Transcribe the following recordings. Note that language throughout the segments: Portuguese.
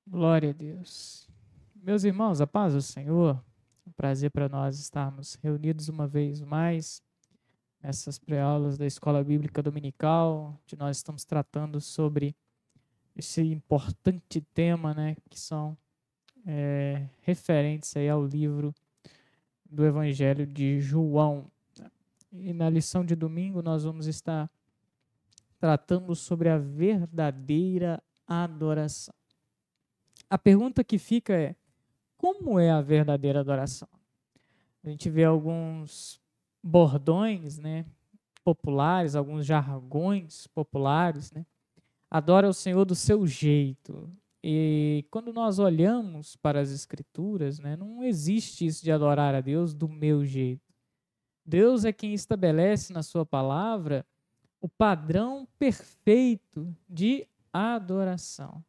Glória a Deus. Meus irmãos, a paz do Senhor, é um prazer para nós estarmos reunidos uma vez mais nessas pré-aulas da Escola Bíblica Dominical, onde nós estamos tratando sobre esse importante tema, né, que são referentes aí ao livro do Evangelho de João. E na lição de domingo nós vamos estar tratando sobre a verdadeira adoração. A pergunta que fica é: como é a verdadeira adoração? A gente vê alguns bordões, né, populares, alguns jargões populares, né? Adora o Senhor do seu jeito. E quando nós olhamos para as Escrituras, né, não existe isso de adorar a Deus do meu jeito. Deus é quem estabelece na sua palavra o padrão perfeito de adoração.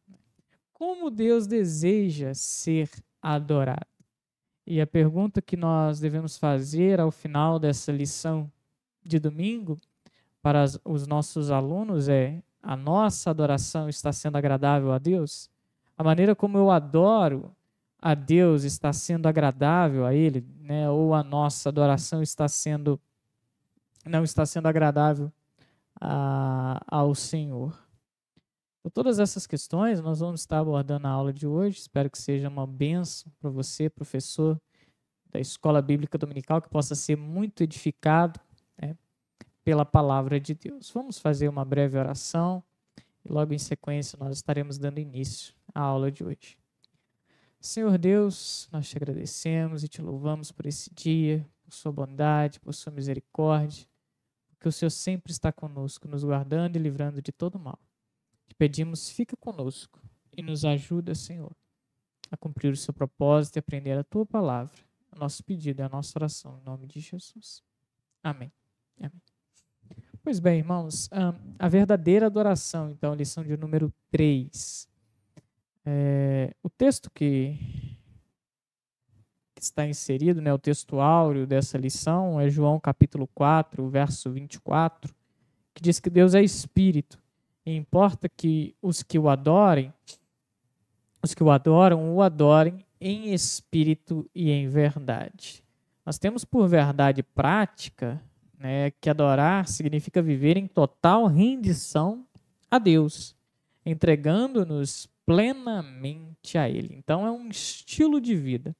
Como Deus deseja ser adorado? E a pergunta que nós devemos fazer ao final dessa lição de domingo para os nossos alunos é: a nossa adoração está sendo agradável a Deus? A maneira como eu adoro a Deus está sendo agradável a Ele, né? Ou a nossa adoração não está sendo agradável ao Senhor? Por todas essas questões, nós vamos estar abordando na aula de hoje. Espero que seja uma bênção para você, professor da Escola Bíblica Dominical, que possa ser muito edificado, né, pela palavra de Deus. Vamos fazer uma breve oração e logo em sequência nós estaremos dando início à aula de hoje. Senhor Deus, nós te agradecemos e te louvamos por esse dia, por sua bondade, por sua misericórdia, porque o Senhor sempre está conosco, nos guardando e livrando de todo mal. Te pedimos, fica conosco e nos ajuda, Senhor, a cumprir o seu propósito e aprender a tua palavra. O nosso pedido é a nossa oração, em nome de Jesus. Amém. Amém. Pois bem, irmãos, a verdadeira adoração, então, lição de número 3. O texto que está inserido, né, o texto áureo dessa lição é João capítulo 4, verso 24, que diz que Deus é Espírito. E importa que os que o adoram, o adorem em espírito e em verdade. Nós temos por verdade prática, né, que adorar significa viver em total rendição a Deus, entregando-nos plenamente a Ele. Então é um estilo de vida.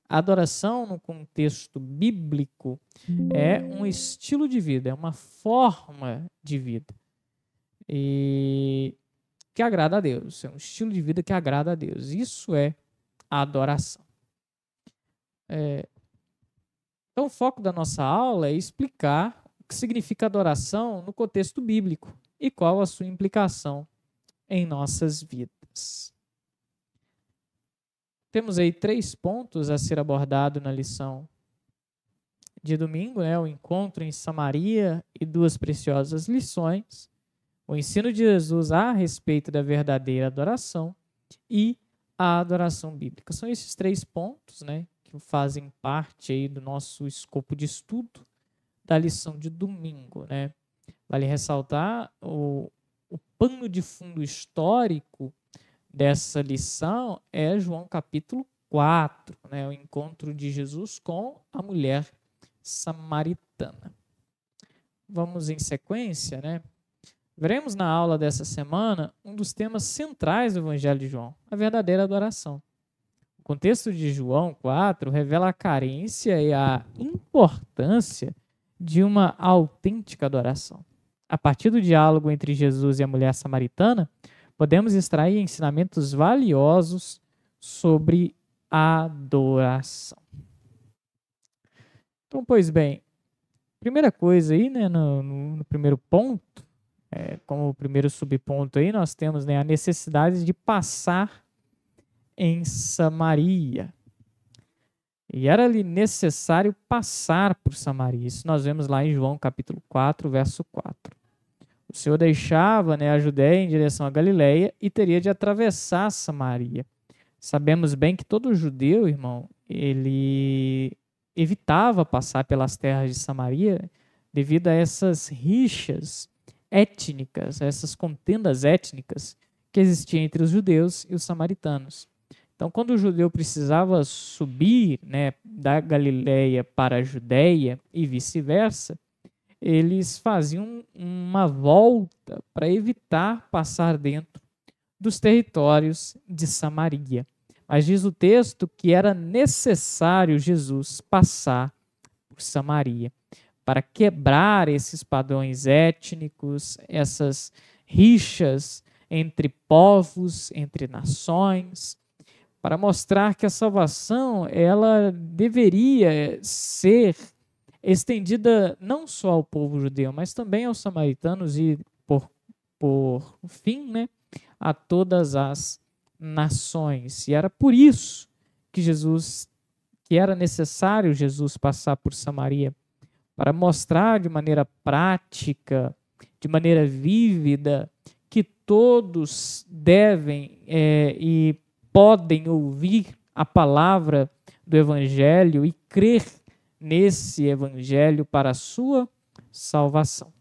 A adoração, no contexto bíblico, é um estilo de vida, é uma forma de vida. E que agrada a Deus, é um estilo de vida que agrada a Deus. Isso é a adoração. Então, o foco da nossa aula é explicar o que significa adoração no contexto bíblico e qual a sua implicação em nossas vidas. Temos aí 3 pontos a ser abordado na lição de domingo, né? O encontro em Samaria e 2 preciosas lições. O ensino de Jesus a respeito da verdadeira adoração e a adoração bíblica. São esses 3 pontos, né, que fazem parte aí do nosso escopo de estudo da lição de domingo, né? Vale ressaltar o pano de fundo histórico dessa lição é João capítulo 4, né, o encontro de Jesus com a mulher samaritana. Vamos em sequência, né? Veremos na aula dessa semana um dos temas centrais do Evangelho de João, a verdadeira adoração. O contexto de João 4 revela a carência e a importância de uma autêntica adoração. A partir do diálogo entre Jesus e a mulher samaritana, podemos extrair ensinamentos valiosos sobre a adoração. Então, pois bem, primeira coisa aí, né, no primeiro ponto, como o primeiro subponto aí, nós temos, né, a necessidade de passar em Samaria. E era-lhe necessário passar por Samaria. Isso nós vemos lá em João capítulo 4, verso 4. O Senhor deixava, né, a Judéia em direção à Galileia e teria de atravessar Samaria. Sabemos bem que todo judeu, irmão, ele evitava passar pelas terras de Samaria devido a essas rixas étnicas, essas contendas étnicas que existia entre os judeus e os samaritanos. Então, quando o judeu precisava subir, né, da Galileia para a Judéia e vice-versa, eles faziam uma volta para evitar passar dentro dos territórios de Samaria. Mas diz o texto que era necessário Jesus passar por Samaria para quebrar esses padrões étnicos, essas rixas entre povos, entre nações, para mostrar que a salvação ela deveria ser estendida não só ao povo judeu, mas também aos samaritanos e, por fim, né, a todas as nações. E era por isso que era necessário Jesus passar por Samaria, para mostrar de maneira prática, de maneira vívida, que todos devem e podem ouvir a palavra do Evangelho e crer nesse Evangelho para a sua salvação.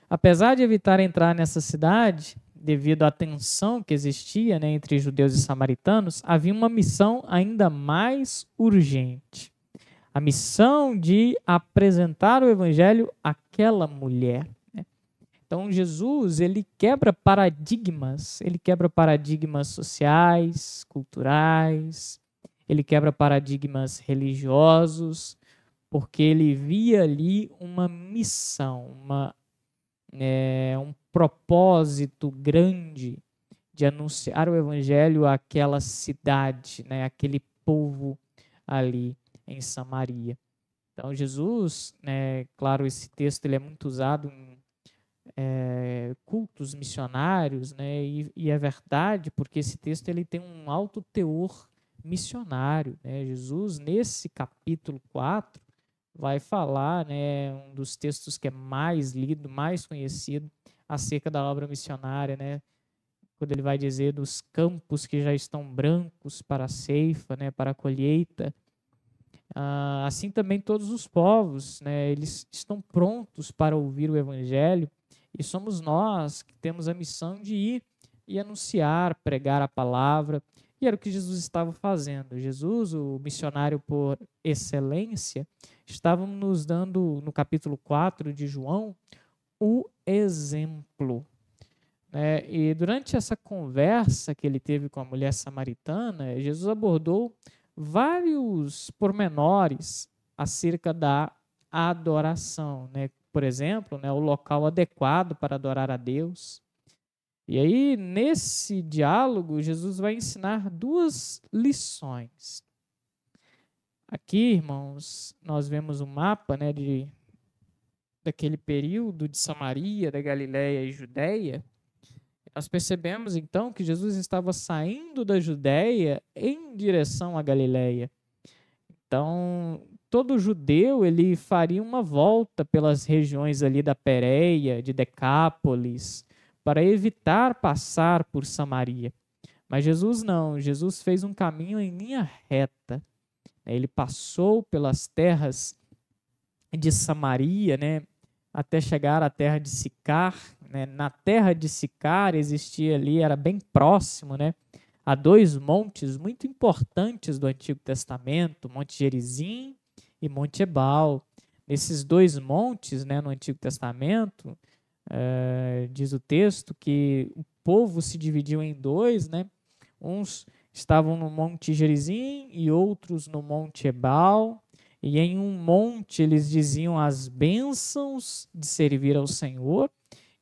Apesar de evitar entrar nessa cidade, devido à tensão que existia, né, entre judeus e samaritanos, havia uma missão ainda mais urgente. A missão de apresentar o Evangelho àquela mulher. Né? Então, Jesus, ele quebra paradigmas sociais, culturais, ele quebra paradigmas religiosos, porque ele via ali uma missão, um propósito grande de anunciar o Evangelho àquela cidade, né, àquele povo ali em Samaria. Então, Jesus, né, claro, esse texto ele é muito usado em cultos missionários, né, e é verdade, porque esse texto ele tem um alto teor missionário. Né? Jesus, nesse capítulo 4, vai falar, né, um dos textos que é mais lido, mais conhecido, acerca da obra missionária, né, quando ele vai dizer dos campos que já estão brancos para a ceifa, né, para a colheita. Assim também todos os povos, né, eles estão prontos para ouvir o Evangelho, e somos nós que temos a missão de ir e anunciar, pregar a palavra, e era o que Jesus estava fazendo. Jesus, o missionário por excelência, estava nos dando, no capítulo 4 de João, o exemplo. E durante essa conversa que ele teve com a mulher samaritana, Jesus abordou vários pormenores acerca da adoração, né? Por exemplo, né, o local adequado para adorar a Deus. E aí, nesse diálogo, Jesus vai ensinar duas lições. Aqui, irmãos, nós vemos um mapa, né, daquele período de Samaria, da Galileia e Judéia. Nós percebemos, então, que Jesus estava saindo da Judéia em direção à Galileia. Então, todo judeu ele faria uma volta pelas regiões ali da Pérea, de Decápolis, para evitar passar por Samaria. Mas Jesus não, Jesus fez um caminho em linha reta. Ele passou pelas terras de Samaria, né, até chegar à terra de Sicar. Né? Na terra de Sicar existia ali, era bem próximo, né, a dois montes muito importantes do Antigo Testamento, Monte Gerizim e Monte Ebal. Nesses dois montes, né, no Antigo Testamento, diz o texto que o povo se dividiu em dois, né? Uns estavam no Monte Gerizim e outros no Monte Ebal. E em um monte eles diziam as bênçãos de servir ao Senhor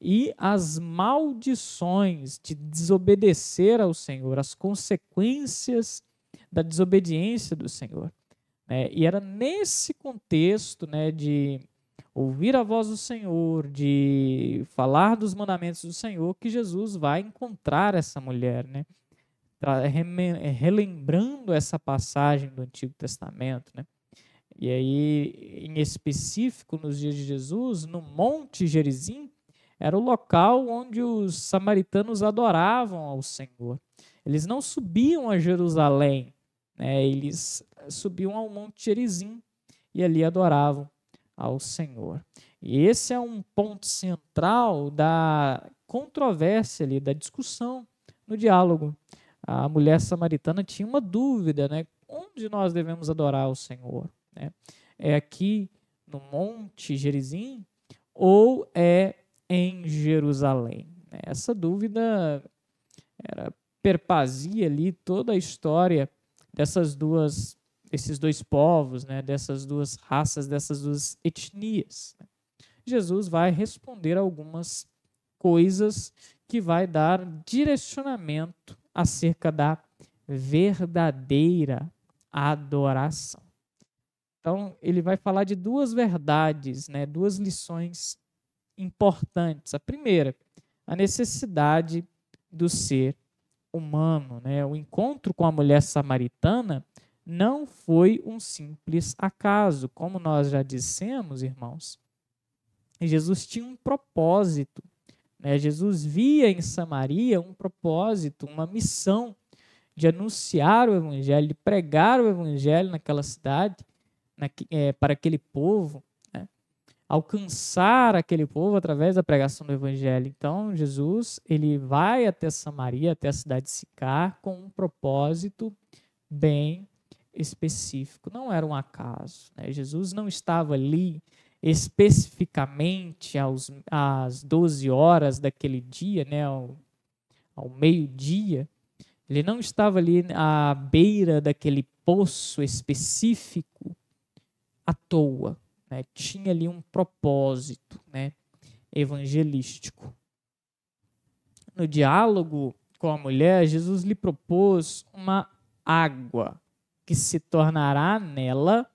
e as maldições de desobedecer ao Senhor, as consequências da desobediência do Senhor. E era nesse contexto, né, de ouvir a voz do Senhor, de falar dos mandamentos do Senhor, que Jesus vai encontrar essa mulher, né? Relembrando essa passagem do Antigo Testamento, né? E aí, em específico, nos dias de Jesus, no Monte Gerizim, era o local onde os samaritanos adoravam ao Senhor. Eles não subiam a Jerusalém, né? Eles subiam ao Monte Gerizim e ali adoravam ao Senhor. E esse é um ponto central da controvérsia ali, da discussão no diálogo. A mulher samaritana tinha uma dúvida, né? Onde nós devemos adorar o Senhor? Né? É aqui no Monte Gerizim ou é em Jerusalém? Essa dúvida perpazia ali toda a história desses dois povos, né? Dessas duas raças, dessas duas etnias. Jesus vai responder algumas coisas que vai dar direcionamento acerca da verdadeira adoração. Então, ele vai falar de duas verdades, né? Duas lições importantes. A primeira, a necessidade do ser humano, né? O encontro com a mulher samaritana não foi um simples acaso. Como nós já dissemos, irmãos, Jesus tinha um propósito. Né? Jesus via em Samaria um propósito, uma missão de anunciar o evangelho, de pregar o evangelho naquela cidade, para aquele povo, né? Alcançar aquele povo através da pregação do evangelho. Então, Jesus, ele vai até Samaria, até a cidade de Sicar, com um propósito bem específico. Não era um acaso. Né? Jesus não estava ali especificamente às 12 horas daquele dia, né? ao meio-dia. Ele não estava ali à beira daquele poço específico à toa. Né? Tinha ali um propósito, né? Evangelístico. No diálogo com a mulher, Jesus lhe propôs uma água que se tornará nela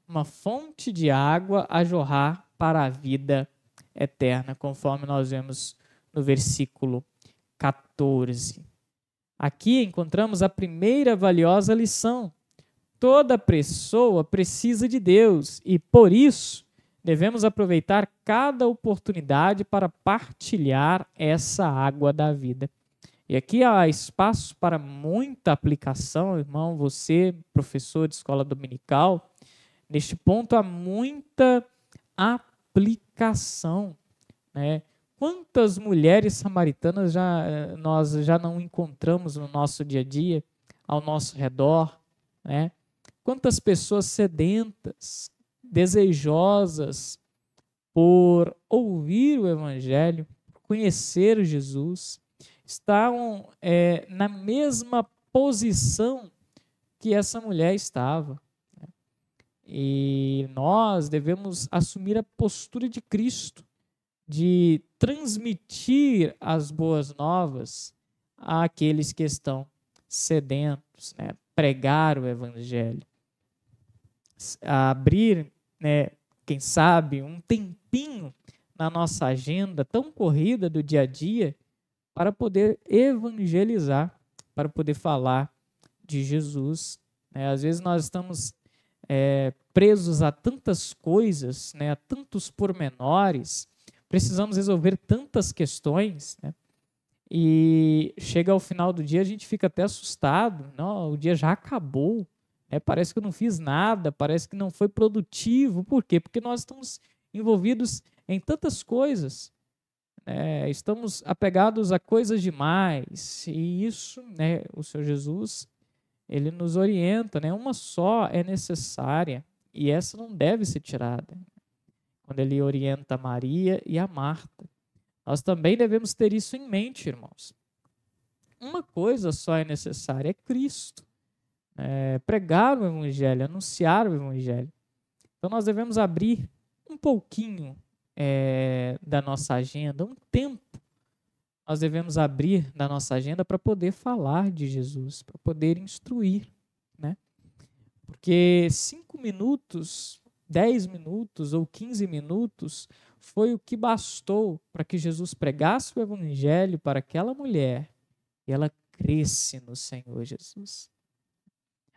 uma fonte de água a jorrar para a vida eterna, conforme nós vemos no versículo 14. Aqui encontramos a primeira valiosa lição. Toda pessoa precisa de Deus e, por isso, devemos aproveitar cada oportunidade para partilhar essa água da vida. E aqui há espaço para muita aplicação, irmão, você, professor de escola dominical, neste ponto há muita aplicação, né? Quantas mulheres samaritanas nós já não encontramos no nosso dia a dia, ao nosso redor, né? Quantas pessoas sedentas, desejosas por ouvir o Evangelho, por conhecer Jesus, estavam na mesma posição que essa mulher estava. E nós devemos assumir a postura de Cristo, de transmitir as boas novas àqueles que estão sedentos, né? Pregar o Evangelho. Abrir, né, quem sabe, um tempinho na nossa agenda tão corrida do dia a dia para poder evangelizar, para poder falar de Jesus. Né? Às vezes nós estamos presos a tantas coisas, né, a tantos pormenores, precisamos resolver tantas questões, né? E chega ao final do dia, a gente fica até assustado. Não, o dia já acabou. Parece que eu não fiz nada, parece que não foi produtivo. Por quê? Porque nós estamos envolvidos em tantas coisas. Estamos apegados a coisas demais. E isso, né, o Senhor Jesus, ele nos orienta. Né? Uma só é necessária e essa não deve ser tirada. Quando ele orienta a Maria e a Marta. Nós também devemos ter isso em mente, irmãos. Uma coisa só é necessária, é Cristo. Pregar o Evangelho, anunciar o Evangelho. Então nós devemos abrir um pouquinho da nossa agenda, um tempo. Nós devemos abrir da nossa agenda para poder falar de Jesus, para poder instruir. Né? Porque 5 minutos, 10 minutos ou 15 minutos foi o que bastou para que Jesus pregasse o Evangelho para aquela mulher e ela cresce no Senhor Jesus.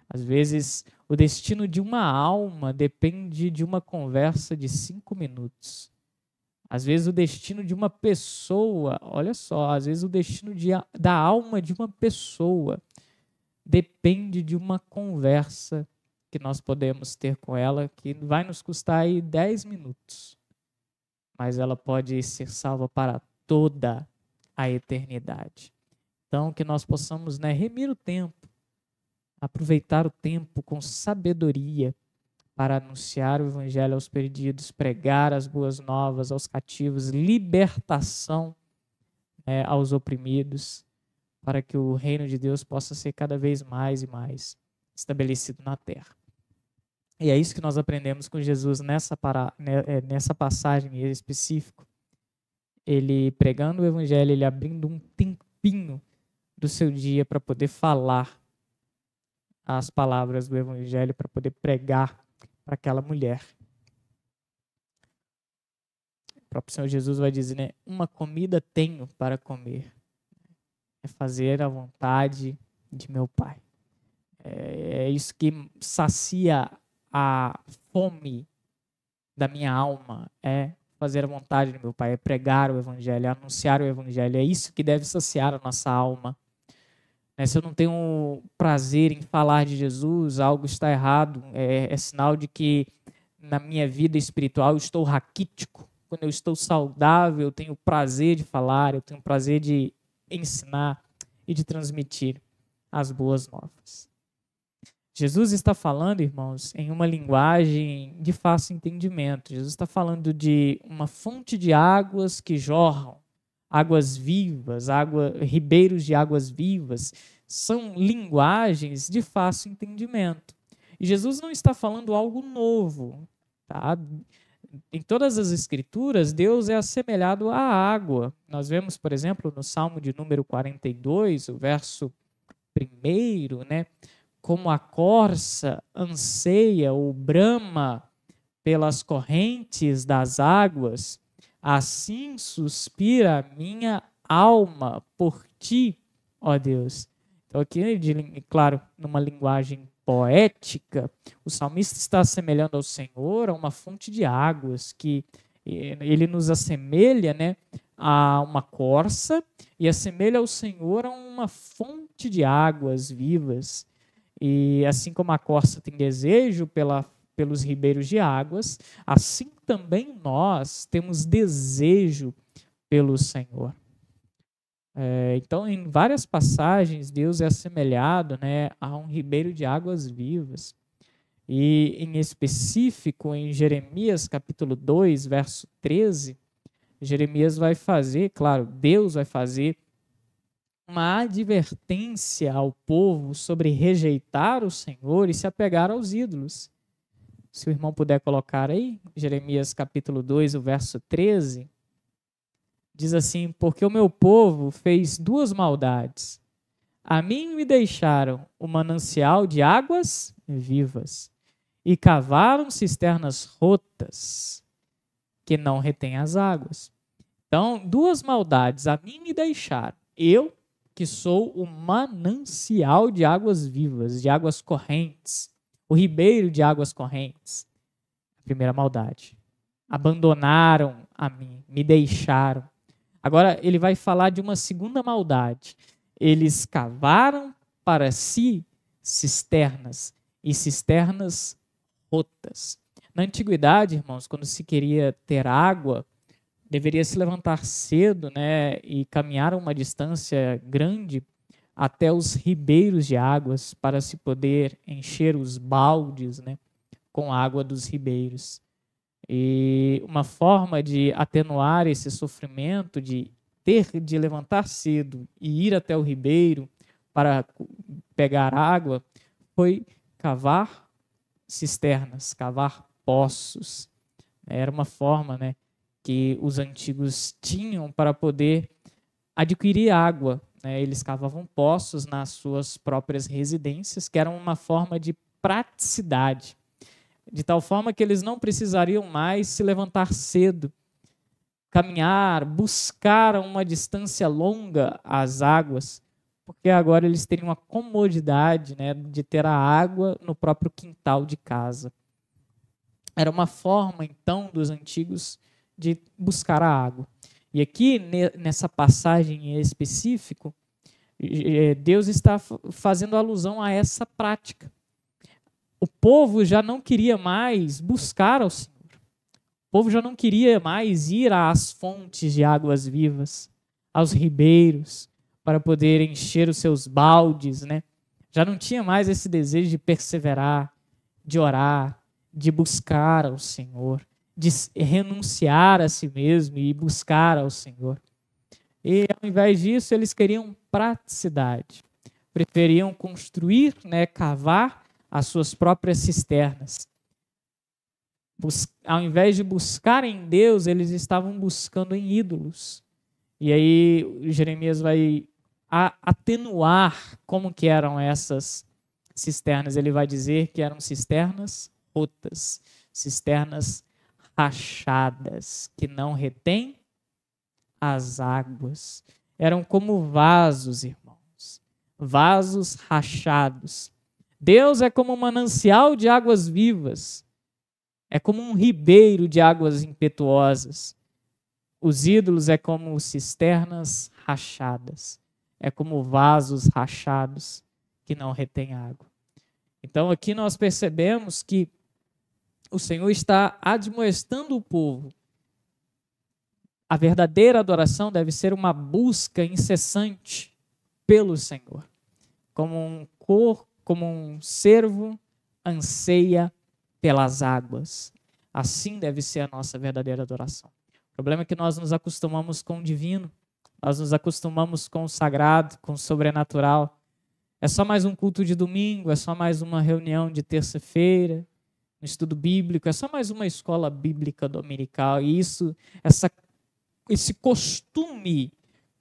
Às vezes, o destino de uma alma depende de uma conversa de 5 minutos. Às vezes, o destino de uma pessoa, olha só, às vezes o destino da alma de uma pessoa depende de uma conversa que nós podemos ter com ela, que vai nos custar aí 10 minutos. mas ela pode ser salva para toda a eternidade. Então, que nós possamos, remir o tempo, aproveitar o tempo com sabedoria para anunciar o evangelho aos perdidos, pregar as boas novas aos cativos, libertação aos oprimidos, para que o reino de Deus possa ser cada vez mais e mais estabelecido na terra. E é isso que nós aprendemos com Jesus nessa passagem em específico. Ele pregando o evangelho, ele abrindo um tempinho do seu dia para poder falar as palavras do evangelho, para poder pregar para aquela mulher. O próprio Senhor Jesus vai dizer, uma comida tenho para comer. É fazer a vontade de meu Pai. É isso que sacia a fome da minha alma, é fazer a vontade de meu Pai, é pregar o evangelho, é anunciar o evangelho. É isso que deve saciar a nossa alma. Se eu não tenho prazer em falar de Jesus, algo está errado. É sinal de que na minha vida espiritual eu estou raquítico. Quando eu estou saudável, eu tenho prazer de falar, eu tenho prazer de ensinar e de transmitir as boas novas. Jesus está falando, irmãos, em uma linguagem de fácil entendimento. Jesus está falando de uma fonte de águas que jorram, águas vivas, ribeiros de águas vivas, são linguagens de fácil entendimento. E Jesus não está falando algo novo, tá? Em todas as escrituras, Deus é assemelhado à água. Nós vemos, por exemplo, no Salmo de número 42, o verso 1, como a corça anseia ou brama pelas correntes das águas, assim suspira a minha alma por ti, ó Deus. Então aqui, claro, numa linguagem poética, o salmista está assemelhando ao Senhor a uma fonte de águas, que ele nos assemelha a uma corça e assemelha ao Senhor a uma fonte de águas vivas. E assim como a corça tem desejo pelos ribeiros de águas, assim também nós temos desejo pelo Senhor. Então, em várias passagens, Deus é assemelhado a um ribeiro de águas vivas. E, em específico, em Jeremias capítulo 2, verso 13, Jeremias vai fazer, claro, Deus vai fazer uma advertência ao povo sobre rejeitar o Senhor e se apegar aos ídolos. Se o irmão puder colocar aí, Jeremias capítulo 2, o verso 13, diz assim, porque o meu povo fez duas maldades. A mim me deixaram o manancial de águas vivas e cavaram cisternas rotas que não retêm as águas. Então, duas maldades a mim me deixaram. Eu, que sou o manancial de águas vivas, de águas correntes, o ribeiro de águas correntes. A primeira maldade. Abandonaram a mim, me deixaram. Agora ele vai falar de uma segunda maldade. Eles cavaram para si cisternas, e cisternas rotas. Na antiguidade, irmãos, quando se queria ter água, deveria se levantar cedo, e caminhar uma distância grande até os ribeiros de águas para se poder encher os baldes, com a água dos ribeiros. E uma forma de atenuar esse sofrimento de ter de levantar cedo e ir até o ribeiro para pegar água foi cavar cisternas, cavar poços. Era uma forma, que os antigos tinham para poder adquirir água. Eles cavavam poços nas suas próprias residências, que era uma forma de praticidade, de tal forma que eles não precisariam mais se levantar cedo, caminhar, buscar a uma distância longa as águas, porque agora eles teriam a comodidade de ter a água no próprio quintal de casa. Era uma forma, então, dos antigos de buscar a água. E aqui, nessa passagem em específico, Deus está fazendo alusão a essa prática. O povo já não queria mais buscar ao Senhor. povo já não queria mais ir às fontes de águas vivas, aos ribeiros, para poder encher os seus baldes, né? Já não tinha mais esse desejo de perseverar, de orar, de buscar ao Senhor, de renunciar a si mesmo e buscar ao Senhor. E ao invés disso, eles queriam praticidade. Preferiam construir, né, cavar as suas próprias cisternas. Ao invés de buscar em Deus, eles estavam buscando em ídolos. E aí Jeremias vai atenuar como que eram essas cisternas. Ele vai dizer que eram cisternas rotas, cisternas rachadas, que não retêm as águas. Eram como vasos, irmãos, vasos rachados. Deus é como um manancial de águas vivas, é como um ribeiro de águas impetuosas. Os ídolos é como cisternas rachadas, é como vasos rachados que não retêm água. Então aqui nós percebemos que o Senhor está admoestando o povo. A verdadeira adoração deve ser uma busca incessante pelo Senhor, como um cervo anseia pelas águas. Assim deve ser a nossa verdadeira adoração. O problema é que nós nos acostumamos com o divino, nós nos acostumamos com o sagrado, com o sobrenatural. É só mais um culto de domingo, é só mais uma reunião de terça-feira, um estudo bíblico, é só mais uma escola bíblica dominical. E esse costume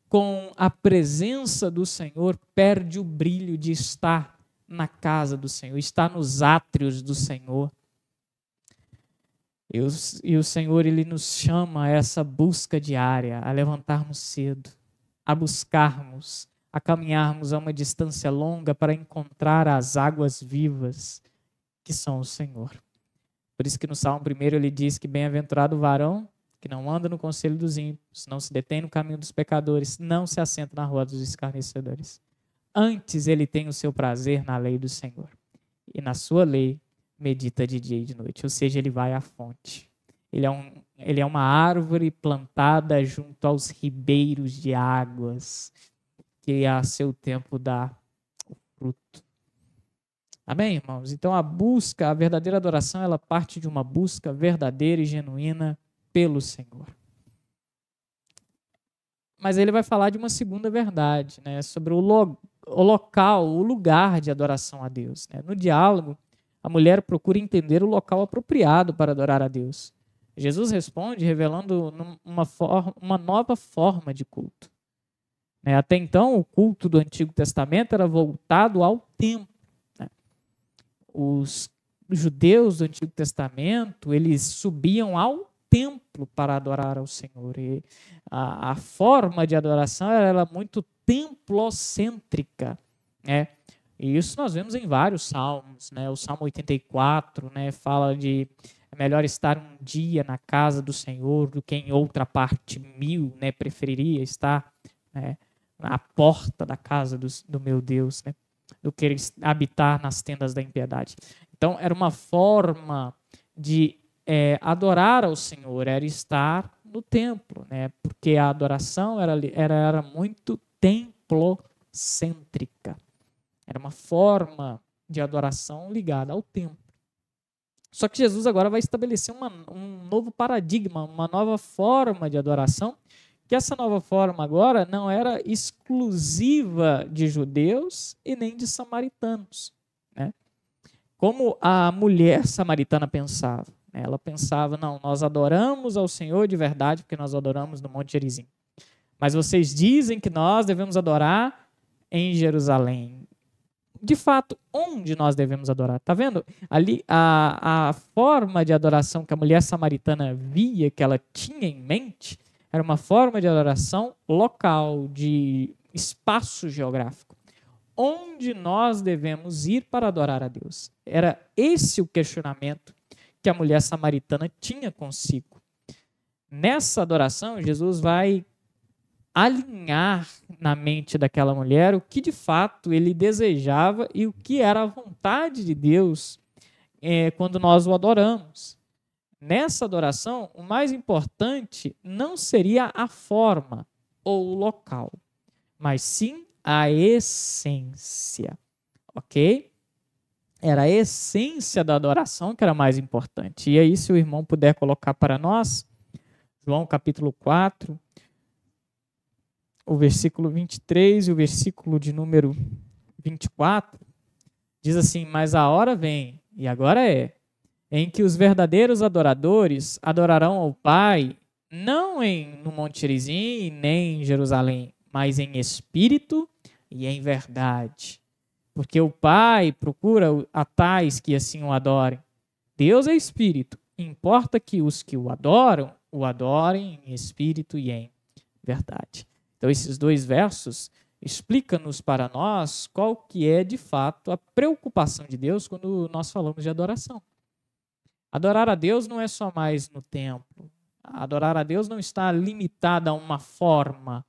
com a presença do Senhor perde o brilho de estar na casa do Senhor, estar nos átrios do Senhor. E o Senhor, Ele nos chama a essa busca diária, a levantarmos cedo, a buscarmos, a caminharmos a uma distância longa para encontrar as águas vivas que são o Senhor. Por isso que no Salmo 1 ele diz que bem-aventurado o varão que não anda no conselho dos ímpios, não se detém no caminho dos pecadores, não se assenta na roda dos escarnecedores. Antes ele tem o seu prazer na lei do Senhor, e na sua lei medita de dia e de noite, ou seja, ele vai à fonte. Ele é uma árvore plantada junto aos ribeiros de águas, que a seu tempo dá o fruto. Amém, irmãos? Então a verdadeira adoração, ela parte de uma busca verdadeira e genuína pelo Senhor. Mas ele vai falar de uma segunda verdade, né, sobre o local, o lugar de adoração a Deus. Né? No diálogo, a mulher procura entender o local apropriado para adorar a Deus. Jesus responde revelando uma nova forma de culto. Né? Até então, o culto do Antigo Testamento era voltado ao templo. Né? Os judeus do Antigo Testamento, eles subiam ao templo para adorar ao Senhor. E a forma de adoração era muito templocêntrica, né? E isso nós vemos em vários salmos, né? O Salmo 84, né, fala de é melhor estar um dia na casa do Senhor do que em outra parte 1000, né? Preferiria estar, né, à porta da casa do meu Deus, né, do que habitar nas tendas da impiedade. Então, era uma forma de adorar ao Senhor, era estar no templo, né? Porque a adoração era muito templocêntrica. Era uma forma de adoração ligada ao templo. Só que Jesus agora vai estabelecer um novo paradigma, uma nova forma de adoração, que essa nova forma agora não era exclusiva de judeus e nem de samaritanos, né? Como a mulher samaritana pensava. Ela pensava, não, nós adoramos ao Senhor de verdade, porque nós adoramos no Monte Gerizim. Mas vocês dizem que nós devemos adorar em Jerusalém. De fato, onde nós devemos adorar? Está vendo? Ali, a forma de adoração que a mulher samaritana via, que ela tinha em mente, era uma forma de adoração local, de espaço geográfico. Onde nós devemos ir para adorar a Deus? Era esse o questionamento que a mulher samaritana tinha consigo. Nessa adoração, Jesus vai alinhar na mente daquela mulher o que de fato ele desejava e o que era a vontade de Deus quando nós o adoramos. Nessa adoração, o mais importante não seria a forma ou o local, mas sim a essência, ok? Era a essência da adoração que era mais importante. E aí, se o irmão puder colocar para nós, João capítulo 4, o versículo 23 e o versículo de número 24, diz assim: mas a hora vem, e agora é, em que os verdadeiros adoradores adorarão ao Pai, não no Monte Gerizim, nem em Jerusalém, mas em espírito e em verdade. Porque o Pai procura a tais que assim o adorem. Deus é espírito. Importa que os que o adorem em espírito e em verdade. Então, esses dois versos explicam-nos para nós qual que é, de fato, a preocupação de Deus quando nós falamos de adoração. Adorar a Deus não é só mais no templo. Adorar a Deus não está limitada a uma forma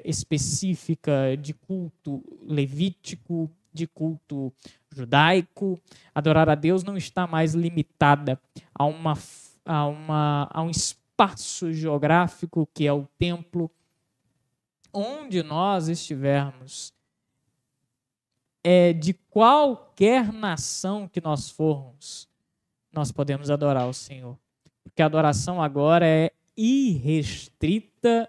específica de culto levítico, de culto judaico. Adorar a Deus não está mais limitada a um espaço geográfico que é o templo. Onde nós estivermos, de qualquer nação que nós formos, nós podemos adorar o Senhor. Porque a adoração agora é irrestrita,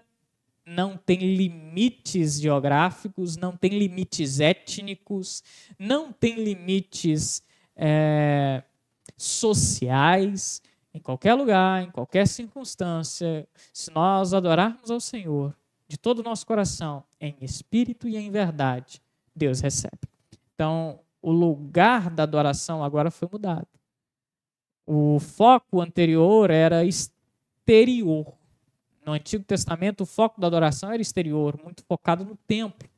não tem limites geográficos, não tem limites étnicos, não tem limites sociais. Em qualquer lugar, em qualquer circunstância, se nós adorarmos ao Senhor de todo o nosso coração, em espírito e em verdade, Deus recebe. Então, o lugar da adoração agora foi mudado. O foco anterior era exterior. No Antigo Testamento, o foco da adoração era exterior, muito focado no templo.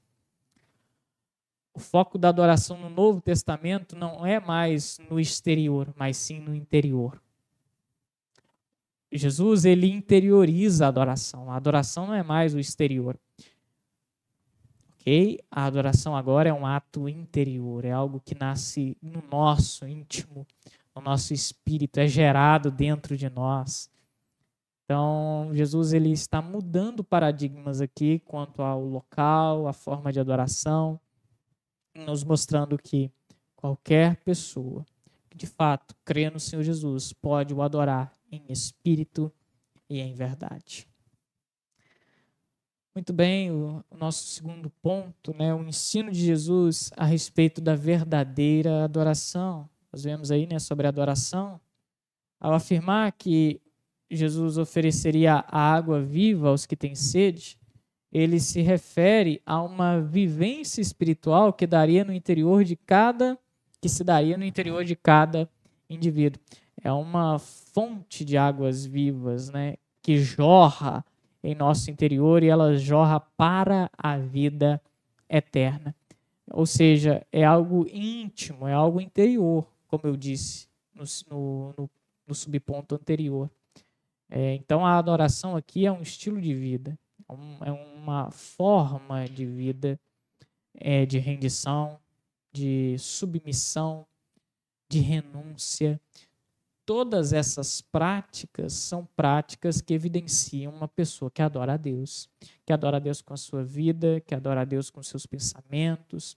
O foco da adoração no Novo Testamento não é mais no exterior, mas sim no interior. Jesus, ele interioriza a adoração. A adoração não é mais o exterior. Ok? A adoração agora é um ato interior, é algo que nasce no nosso íntimo, no nosso espírito, é gerado dentro de nós. Então, Jesus, ele está mudando paradigmas aqui quanto ao local, a forma de adoração, nos mostrando que qualquer pessoa que de fato crê no Senhor Jesus pode o adorar em espírito e em verdade. Muito bem, o nosso segundo ponto, o ensino de Jesus a respeito da verdadeira adoração. Nós vemos aí, sobre a adoração, ao afirmar que Jesus ofereceria a água viva aos que têm sede, ele se refere a uma vivência espiritual que se daria no interior de cada indivíduo. É uma fonte de águas vivas, que jorra em nosso interior e ela jorra para a vida eterna. Ou seja, é algo íntimo, é algo interior, como eu disse no subponto anterior. Então, a adoração aqui é um estilo de vida, é uma forma de vida, de rendição, de submissão, de renúncia. Todas essas práticas são práticas que evidenciam uma pessoa que adora a Deus com a sua vida, que adora a Deus com seus pensamentos.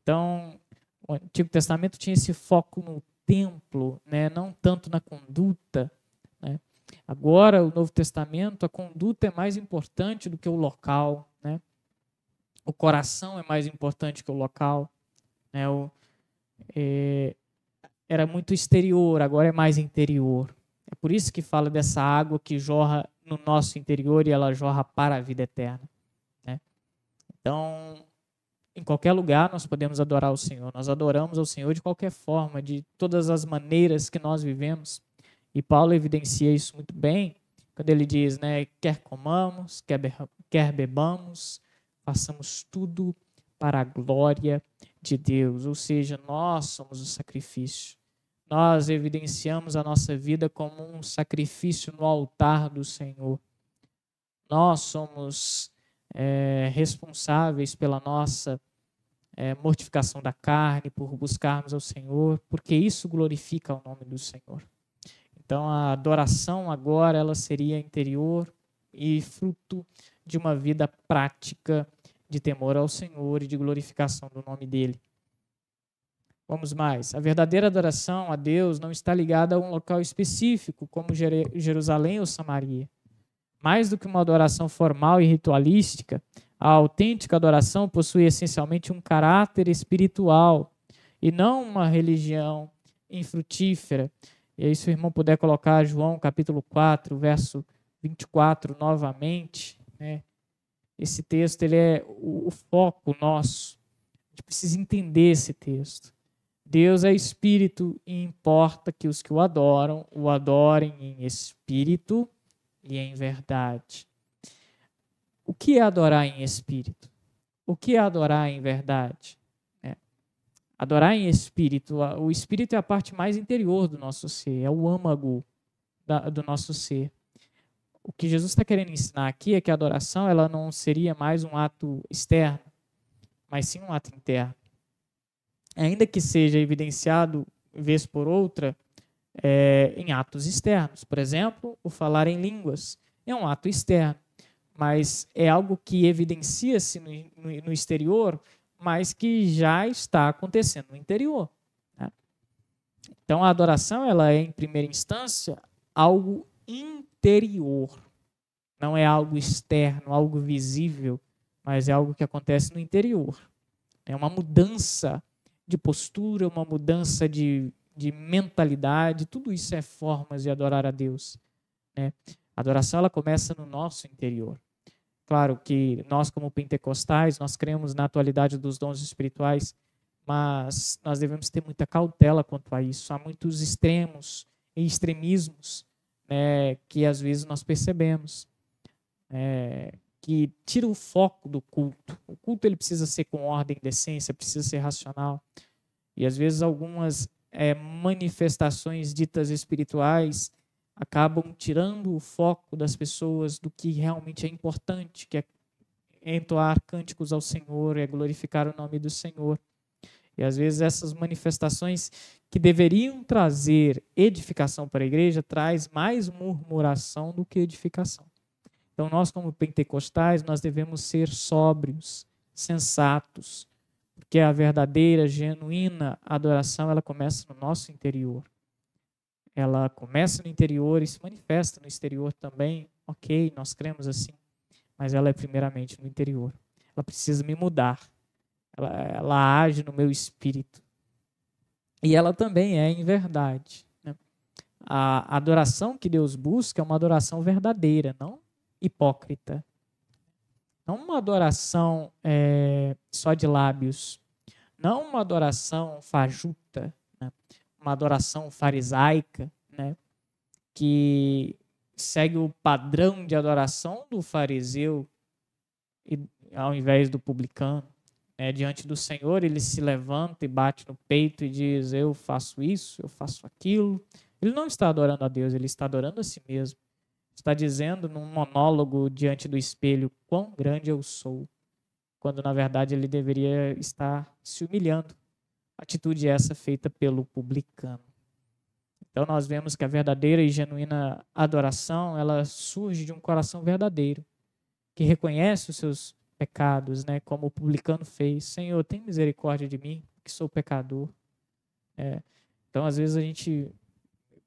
Então, o Antigo Testamento tinha esse foco no templo, não tanto na conduta. Agora, o Novo Testamento, a conduta é mais importante do que o local. O coração é mais importante que o local. Era muito exterior, agora é mais interior. É por isso que fala dessa água que jorra no nosso interior e ela jorra para a vida eterna. Então, em qualquer lugar nós podemos adorar o Senhor. Nós adoramos ao Senhor de qualquer forma, de todas as maneiras que nós vivemos. E Paulo evidencia isso muito bem quando ele diz, quer comamos, quer bebamos, façamos tudo para a glória de Deus. Ou seja, nós somos o sacrifício. Nós evidenciamos a nossa vida como um sacrifício no altar do Senhor. Nós somos responsáveis pela nossa mortificação da carne, por buscarmos ao Senhor, porque isso glorifica o nome do Senhor. Então, a adoração agora ela seria interior e fruto de uma vida prática de temor ao Senhor e de glorificação do nome dele. Vamos mais. A verdadeira adoração a Deus não está ligada a um local específico, como Jerusalém ou Samaria. Mais do que uma adoração formal e ritualística, a autêntica adoração possui essencialmente um caráter espiritual e não uma religião infrutífera. E aí, se o irmão puder colocar João capítulo 4, verso 24 novamente, né? Esse texto ele é o foco nosso. A gente precisa entender esse texto. Deus é espírito e importa que os que o adorem em espírito e em verdade. O que é adorar em espírito? O que é adorar em verdade? Adorar em espírito, o espírito é a parte mais interior do nosso ser, é o âmago do nosso ser. O que Jesus está querendo ensinar aqui é que a adoração ela não seria mais um ato externo, mas sim um ato interno. Ainda que seja evidenciado, vez por outra, em atos externos. Por exemplo, o falar em línguas é um ato externo, mas é algo que evidencia-se no exterior, mas que já está acontecendo no interior. Né? Então, a adoração ela é, em primeira instância, algo interior. Não é algo externo, algo visível, mas é algo que acontece no interior. É uma mudança de postura, uma mudança de mentalidade, tudo isso é formas de adorar a Deus. Né? A adoração ela começa no nosso interior. Claro que nós, como pentecostais, nós cremos na atualidade dos dons espirituais, mas nós devemos ter muita cautela quanto a isso. Há muitos extremos e extremismos, né, que às vezes nós percebemos, que tira o foco do culto. O culto ele precisa ser com ordem e decência, precisa ser racional. E às vezes algumas manifestações ditas espirituais acabam tirando o foco das pessoas do que realmente é importante, que é entoar cânticos ao Senhor, é glorificar o nome do Senhor. E às vezes essas manifestações que deveriam trazer edificação para a igreja, traz mais murmuração do que edificação. Então nós como pentecostais, nós devemos ser sóbrios, sensatos, porque a verdadeira, genuína adoração, ela começa no nosso interior. Ela começa no interior e se manifesta no exterior também. Ok, nós cremos assim, mas ela é primeiramente no interior. Ela precisa me mudar. Ela age no meu espírito. E ela também é em verdade. Né? A adoração que Deus busca é uma adoração verdadeira, não hipócrita. Não uma adoração só de lábios. Não uma adoração fajuta, né? Uma adoração farisaica, né? Que segue o padrão de adoração do fariseu ao invés do publicano. Diante do Senhor, ele se levanta e bate no peito e diz, eu faço isso, eu faço aquilo. Ele não está adorando a Deus, ele está adorando a si mesmo. Está dizendo num monólogo diante do espelho, quão grande eu sou, quando na verdade ele deveria estar se humilhando. Atitude essa feita pelo publicano. Então nós vemos que a verdadeira e genuína adoração, ela surge de um coração verdadeiro, que reconhece os seus pecados, né, como o publicano fez. Senhor, tem misericórdia de mim, que sou pecador. Então às vezes a gente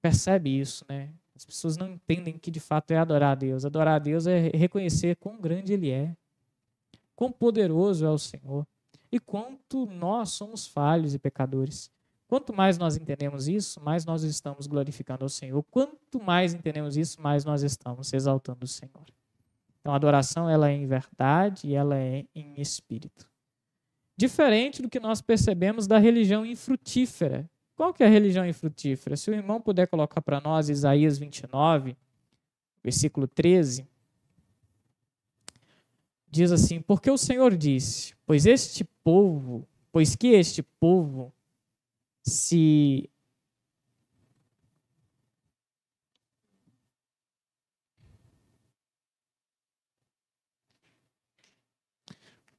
percebe isso, né? As pessoas não entendem que de fato é adorar a Deus. Adorar a Deus é reconhecer quão grande Ele é, quão poderoso é o Senhor e quanto nós somos falhos e pecadores. Quanto mais nós entendemos isso, mais nós estamos glorificando ao Senhor. Quanto mais entendemos isso, mais nós estamos exaltando o Senhor. Então a adoração ela é em verdade e ela é em espírito. Diferente do que nós percebemos da religião infrutífera. Qual que é a religião infrutífera? Se o irmão puder colocar para nós Isaías 29, versículo 13, diz assim, porque o Senhor disse, pois que este povo se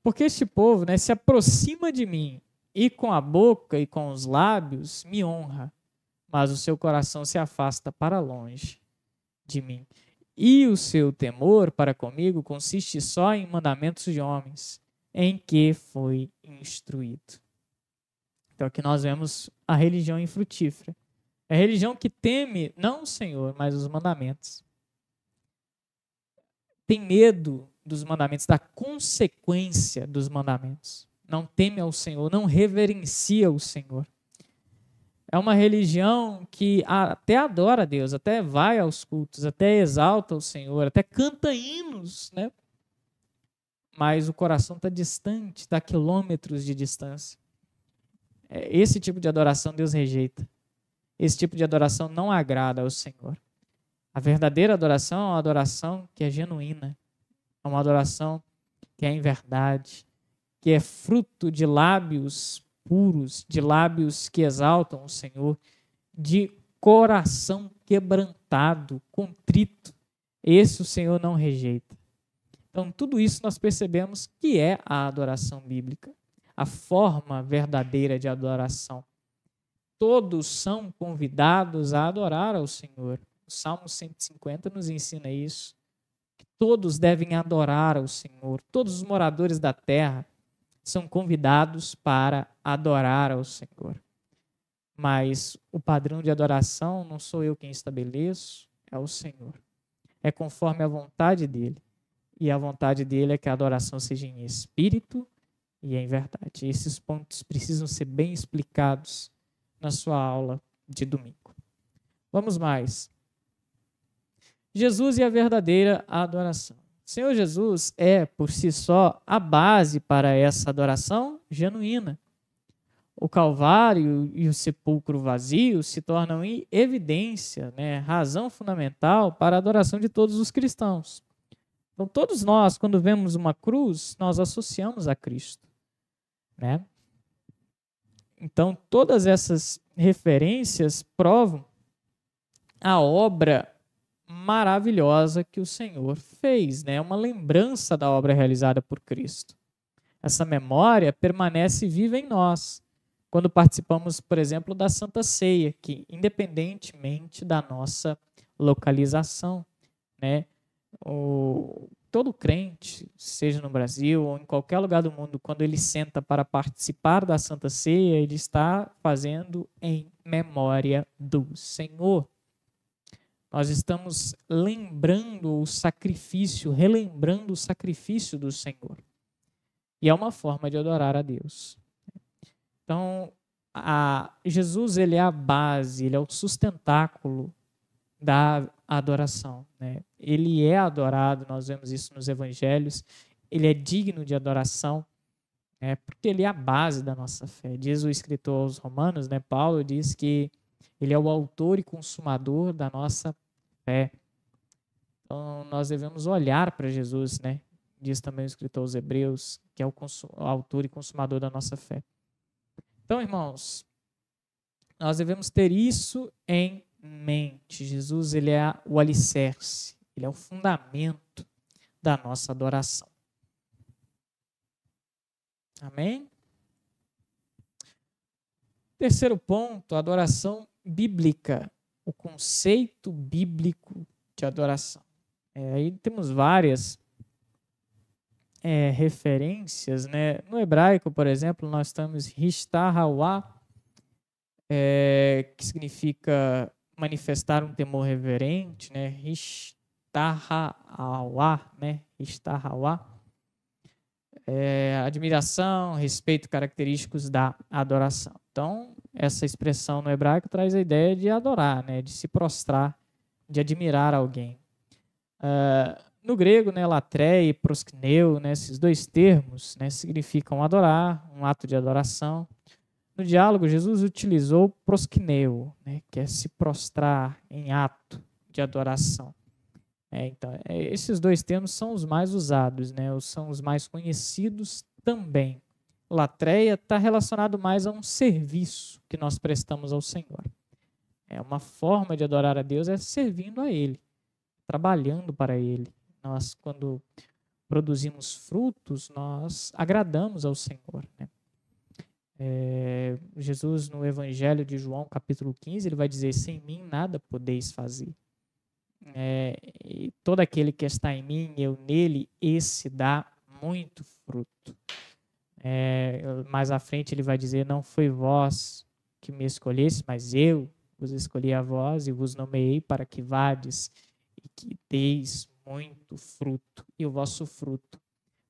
Porque este povo, né, se aproxima de mim e com a boca e com os lábios me honra, mas o seu coração se afasta para longe de mim. E o seu temor para comigo consiste só em mandamentos de homens, em que foi instruído. Então aqui nós vemos a religião infrutífera. É a religião que teme não o Senhor, mas os mandamentos. Tem medo dos mandamentos, da consequência dos mandamentos. Não teme ao Senhor, não reverencia o Senhor. É uma religião que até adora a Deus, até vai aos cultos, até exalta o Senhor, até canta hinos, né? Mas o coração está distante, está a quilômetros de distância. Esse tipo de adoração Deus rejeita. Esse tipo de adoração não agrada ao Senhor. A verdadeira adoração é uma adoração que é genuína, é uma adoração que é em verdade, que é fruto de lábios puros, de lábios que exaltam o Senhor, de coração quebrantado, contrito. Esse o Senhor não rejeita. Então, tudo isso nós percebemos que é a adoração bíblica, a forma verdadeira de adoração. Todos são convidados a adorar ao Senhor. O Salmo 150 nos ensina isso. Que todos devem adorar ao Senhor. Todos os moradores da terra são convidados para adorar ao Senhor. Mas o padrão de adoração não sou eu quem estabeleço, é o Senhor. É conforme a vontade dele. E a vontade dele é que a adoração seja em espírito e em verdade. Esses pontos precisam ser bem explicados na sua aula de domingo. Vamos mais. Jesus e a verdadeira adoração. O Senhor Jesus é, por si só, a base para essa adoração genuína. O Calvário e o sepulcro vazio se tornam em evidência, né, razão fundamental para a adoração de todos os cristãos. Então, todos nós, quando vemos uma cruz, nós associamos a Cristo, né? Então, todas essas referências provam a obra maravilhosa que o Senhor fez, né? Uma lembrança da obra realizada por Cristo. Essa memória permanece viva em nós, quando participamos, por exemplo, da Santa Ceia, que independentemente da nossa localização, né? Todo crente, seja no Brasil ou em qualquer lugar do mundo, quando ele senta para participar da Santa Ceia, ele está fazendo em memória do Senhor. Nós estamos lembrando o sacrifício, relembrando o sacrifício do Senhor. E é uma forma de adorar a Deus. Então, Jesus, ele é a base, ele é o sustentáculo da adoração, né? Ele é adorado, nós vemos isso nos evangelhos, ele é digno de adoração, né? Porque ele é a base da nossa fé. Diz o escritor aos Romanos, né? Paulo diz que ele é o autor e consumador da nossa fé. Então, nós devemos olhar para Jesus, né? Diz também o escritor aos Hebreus, que é o autor e consumador da nossa fé. Então, irmãos, nós devemos ter isso em mente. Jesus, ele é o alicerce, ele é o fundamento da nossa adoração. Amém? Terceiro ponto, a adoração bíblica, o conceito bíblico de adoração. Aí temos várias referências, né? No hebraico, por exemplo, nós temos Hishtahawa, que significa manifestar um temor reverente, né? Hishtahawa, né? Hishtahawa. Admiração, respeito, característicos da adoração. Então, essa expressão no hebraico traz a ideia de adorar, né? De se prostrar, de admirar alguém. No grego, né, latreia e proskneu, né, esses dois termos, né, significam adorar, um ato de adoração. No diálogo, Jesus utilizou proskneu, né, que é se prostrar em ato de adoração. Então, esses dois termos são os mais usados, né, são os mais conhecidos também. Latreia está relacionado mais a um serviço que nós prestamos ao Senhor. Uma forma de adorar a Deus é servindo a Ele, trabalhando para Ele. Nós, quando produzimos frutos, nós agradamos ao Senhor, né? Jesus, no Evangelho de João, capítulo 15, ele vai dizer: sem mim nada podeis fazer. E todo aquele que está em mim, eu nele, esse dá muito fruto. Mais à frente ele vai dizer: não foi vós que me escolheste, mas eu vos escolhi a vós e vos nomeei para que vades e que deis muito fruto, e o vosso fruto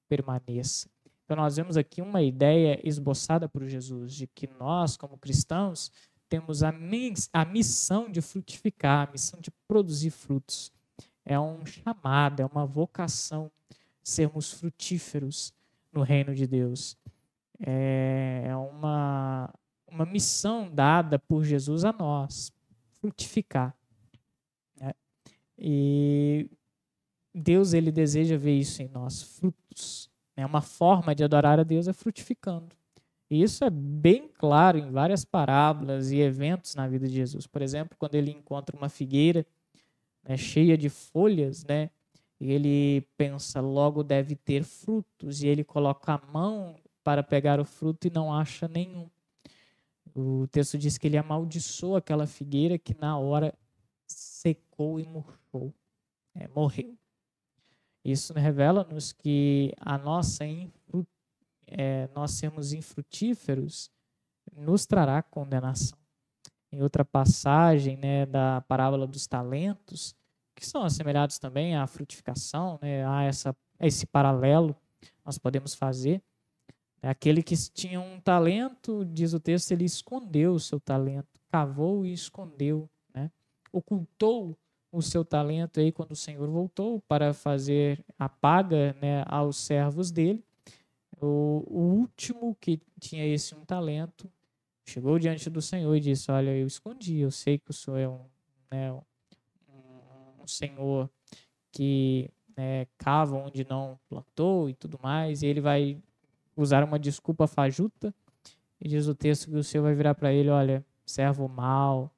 permaneça. Então nós vemos aqui uma ideia esboçada por Jesus, de que nós, como cristãos, temos a missão de frutificar, a missão de produzir frutos. É um chamado, é uma vocação sermos frutíferos no reino de Deus. É uma missão dada por Jesus a nós, frutificar. Né? E Deus, ele deseja ver isso em nós, frutos. Uma forma de adorar a Deus é frutificando. E isso é bem claro em várias parábolas e eventos na vida de Jesus. Por exemplo, quando ele encontra uma figueira, né, cheia de folhas, né, e ele pensa, logo deve ter frutos, e ele coloca a mão para pegar o fruto e não acha nenhum. O texto diz que ele amaldiçoou aquela figueira que na hora secou e murchou, morreu. Isso revela-nos que nós sermos infrutíferos nos trará condenação. Em outra passagem, né, da parábola dos talentos, que são assemelhados também à frutificação, né, há esse paralelo nós podemos fazer. Aquele que tinha um talento, diz o texto, ele escondeu o seu talento, cavou e escondeu, né, ocultou o seu talento. Aí quando o Senhor voltou para fazer a paga, né, aos servos dele, o último que tinha esse um talento chegou diante do Senhor e disse: olha, eu escondi, eu sei que o Senhor é um Senhor que, né, cava onde não plantou e tudo mais, e ele vai usar uma desculpa fajuta, e diz o texto que o Senhor vai virar para ele: olha, servo mau,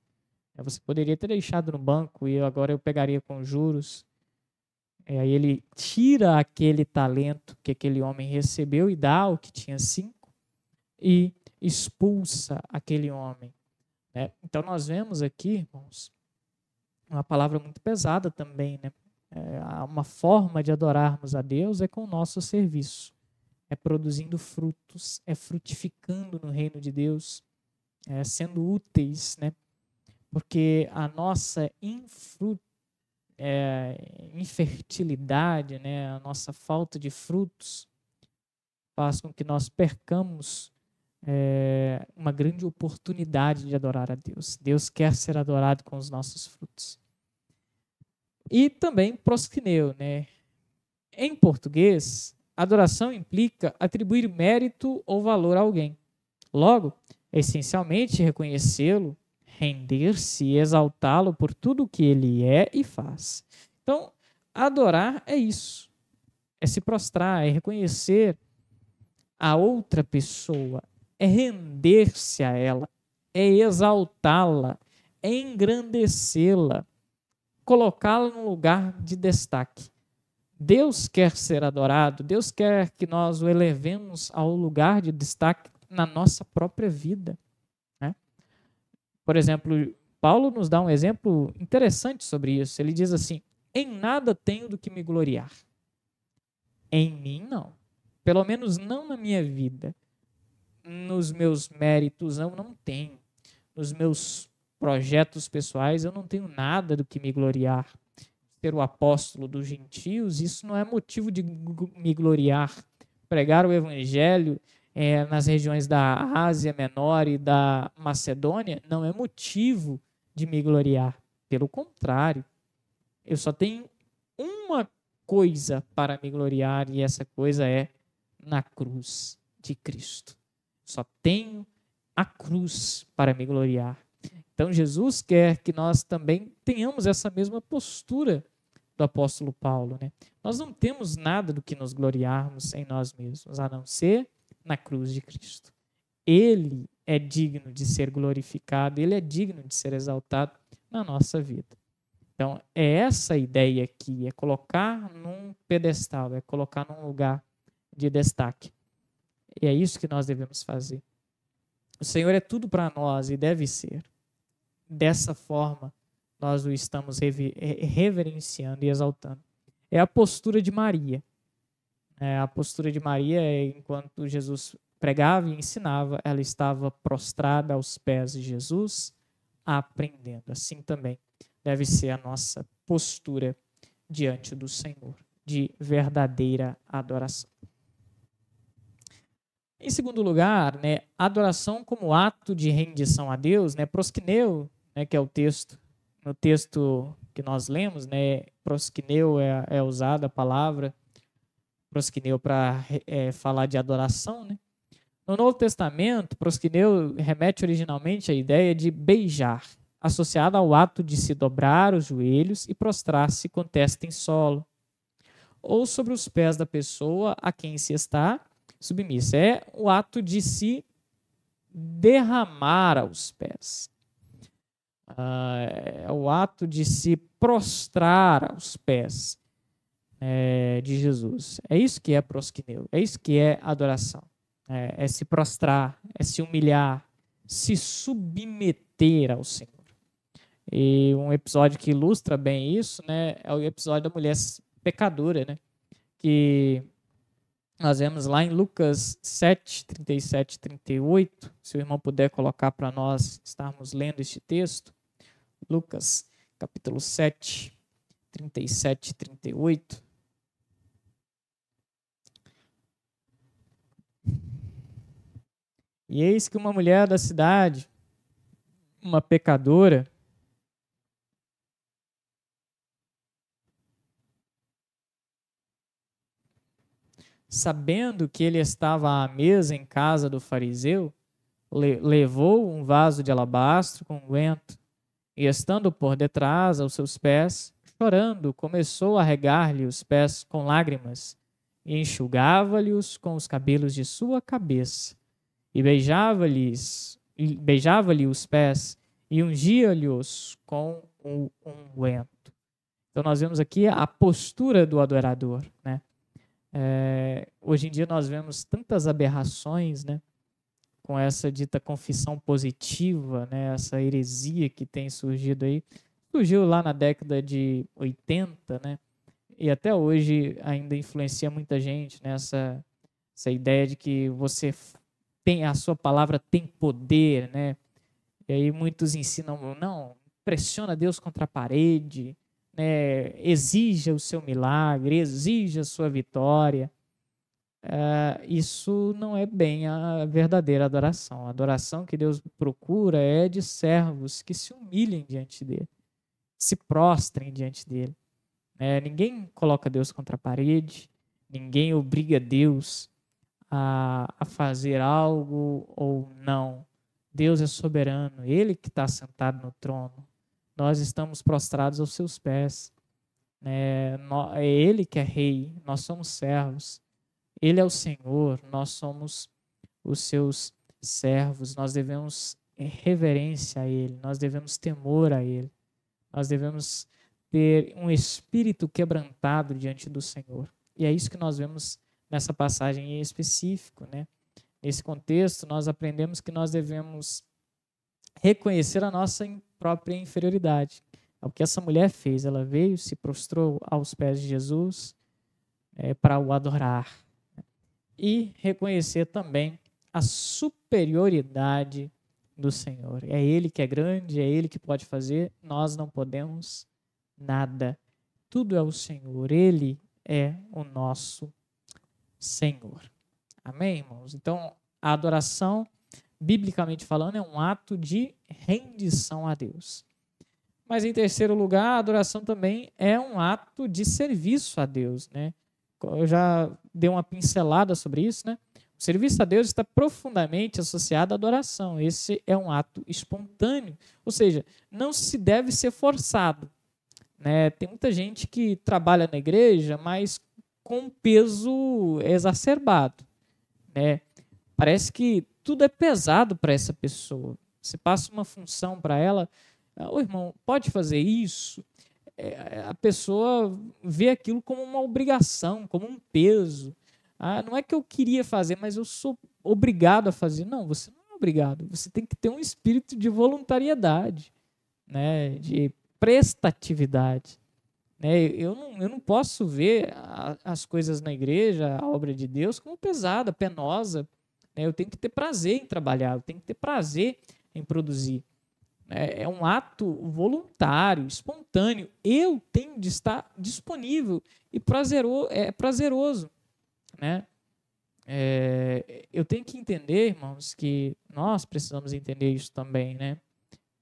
você poderia ter deixado no banco e agora eu pegaria com juros. E aí ele tira aquele talento que aquele homem recebeu e dá ao que tinha 5 e expulsa aquele homem. Né? Então nós vemos aqui, irmãos, uma palavra muito pesada também. Né? Uma forma de adorarmos a Deus é com o nosso serviço. É produzindo frutos, é frutificando no reino de Deus, sendo úteis, né? Porque a nossa infertilidade, né, a nossa falta de frutos, faz com que nós percamos uma grande oportunidade de adorar a Deus. Deus quer ser adorado com os nossos frutos. E também proskineu, né? Em português, adoração implica atribuir mérito ou valor a alguém. Logo, essencialmente reconhecê-lo, render-se e exaltá-lo por tudo o que ele é e faz. Então, adorar é isso. É se prostrar, é reconhecer a outra pessoa, é render-se a ela, é exaltá-la, é engrandecê-la, colocá-la num lugar de destaque. Deus quer ser adorado, Deus quer que nós o elevemos ao lugar de destaque na nossa própria vida. Por exemplo, Paulo nos dá um exemplo interessante sobre isso. Ele diz assim: em nada tenho do que me gloriar. Em mim, não. Pelo menos não na minha vida. Nos meus méritos, eu não tenho. Nos meus projetos pessoais, eu não tenho nada do que me gloriar. Ser o apóstolo dos gentios, isso não é motivo de me gloriar. Pregar o evangelho nas regiões da Ásia Menor e da Macedônia, não é motivo de me gloriar. Pelo contrário, eu só tenho uma coisa para me gloriar, e essa coisa é na cruz de Cristo. Só tenho a cruz para me gloriar. Então Jesus quer que nós também tenhamos essa mesma postura do apóstolo Paulo. Né? Nós não temos nada do que nos gloriarmos em nós mesmos, a não ser na cruz de Cristo. Ele é digno de ser glorificado, ele é digno de ser exaltado na nossa vida. Então, é essa a ideia aqui, é colocar num pedestal, é colocar num lugar de destaque. E é isso que nós devemos fazer. O Senhor é tudo para nós e deve ser. Dessa forma, nós o estamos reverenciando e exaltando. É a postura de Maria. A postura de Maria, enquanto Jesus pregava e ensinava, ela estava prostrada aos pés de Jesus, aprendendo. Assim também deve ser a nossa postura diante do Senhor, de verdadeira adoração. Em segundo lugar, adoração como ato de rendição a Deus, proskineu, que é o texto, no texto que nós lemos, proskineu é usada a palavra proskineu para falar de adoração, No Novo Testamento, proskineu remete originalmente à ideia de beijar, associada ao ato de se dobrar os joelhos e prostrar-se com testa em solo, ou sobre os pés da pessoa a quem se está submissa. É o ato de se derramar aos pés. É o ato de se prostrar aos pés de Jesus. É isso que é proskineu, é isso que é adoração. É se prostrar, é se humilhar, se submeter ao Senhor. E um episódio que ilustra bem isso, é o episódio da mulher pecadora, que nós vemos lá em Lucas 7, 37 e 38. Se o irmão puder colocar para nós estarmos lendo este texto. Lucas, capítulo 7, 37 e 38. E eis que uma mulher da cidade, uma pecadora, sabendo que ele estava à mesa em casa do fariseu, levou um vaso de alabastro com unguento e, estando por detrás aos seus pés, chorando, começou a regar-lhe os pés com lágrimas e enxugava-lhes com os cabelos de sua cabeça e beijava-lhe os pés e ungia-lhes com o unguento. Então nós vemos aqui a postura do adorador, hoje em dia nós vemos tantas aberrações, com essa dita confissão positiva, essa heresia que tem surgido aí. Surgiu lá na década de 80, e até hoje ainda influencia muita gente nessa essa ideia de que você tem, a sua palavra tem poder, E aí muitos ensinam, não, pressiona Deus contra a parede, exija o seu milagre, exija a sua vitória. Isso não é bem a verdadeira adoração. A adoração que Deus procura é de servos que se humilhem diante dele, se prostrem diante dele. Ninguém coloca Deus contra a parede, ninguém obriga Deus a fazer algo ou não. Deus é soberano, Ele que está sentado no trono. Nós estamos prostrados aos seus pés. É Ele que é rei, nós somos servos. Ele é o Senhor, nós somos os seus servos. Nós devemos reverência a Ele, nós devemos temor a Ele. Nós devemos ter um espírito quebrantado diante do Senhor. E é isso que nós vemos nessa passagem em específico, Nesse contexto, nós aprendemos que nós devemos reconhecer a nossa própria inferioridade. É o que essa mulher fez. Ela veio, se prostrou aos pés de Jesus para o adorar. E reconhecer também a superioridade do Senhor. É Ele que é grande, é Ele que pode fazer, nós não podemos nada. Tudo é o Senhor, Ele é o nosso Senhor. Amém, irmãos? Então, a adoração, biblicamente falando, é um ato de rendição a Deus. Mas, em terceiro lugar, a adoração também é um ato de serviço a Deus, Eu já dei uma pincelada sobre isso, O serviço a Deus está profundamente associado à adoração. Esse é um ato espontâneo, ou seja, não se deve ser forçado. Tem muita gente que trabalha na igreja, mas com peso exacerbado. Parece que tudo é pesado para essa pessoa. Você passa uma função para ela, irmão, pode fazer isso? a pessoa vê aquilo como uma obrigação, como um peso. Não é que eu queria fazer, mas eu sou obrigado a fazer. Não, você não é obrigado. Você tem que ter um espírito de voluntariedade, né, de prestatividade. Né? Eu não posso ver as coisas na igreja, a obra de Deus, como pesada, penosa. Né? Eu tenho que ter prazer em trabalhar, eu tenho que ter prazer em produzir. É um ato voluntário, espontâneo. Eu tenho de estar disponível e prazeroso. Né? Eu tenho que entender, irmãos, que nós precisamos entender isso também, né?